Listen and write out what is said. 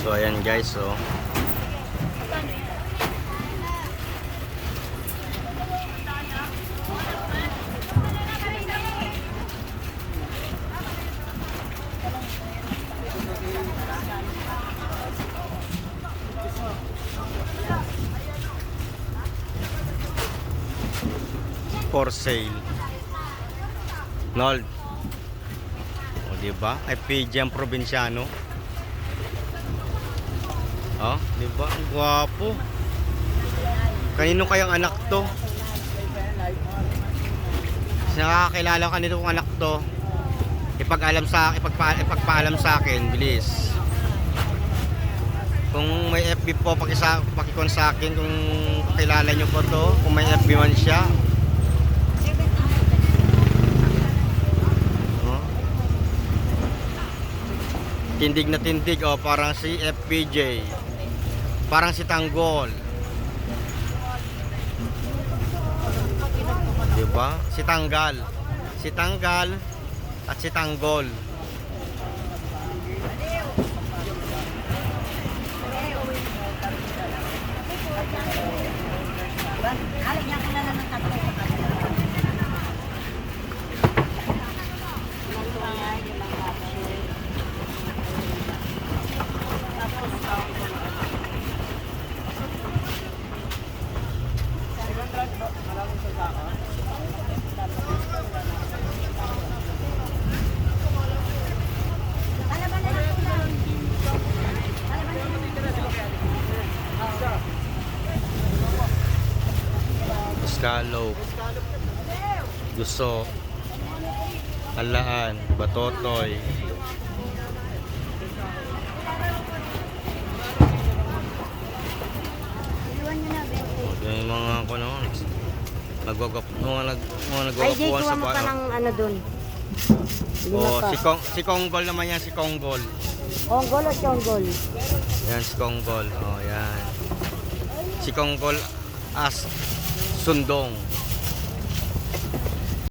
So ayan guys, so for sale. Nold. O diba? Ay PG ang probinsyano. Oh, diba? Ang gwapo. Kanino kayang anak to? Nakakilala ka nito kung anak to. Ipagpaalam sa akin, bilis. Kung may FB po, pakikon sa akin kung kilala nyo po to, kung may FB man siya. Tindig na tindig, oh, parang si FPJ, parang si Tanggol, diba? Si Tanggal at si Tanggol. Scallop, gusto, alaan, batotoy. Yung mga ako naman, nagwagapuan sa mo pa ng ano dun. Oh, si Konggol naman yan, si Konggol. Konggol o Chonggol? Yan si Konggol. Oh, yan. Si Konggol as Sundong.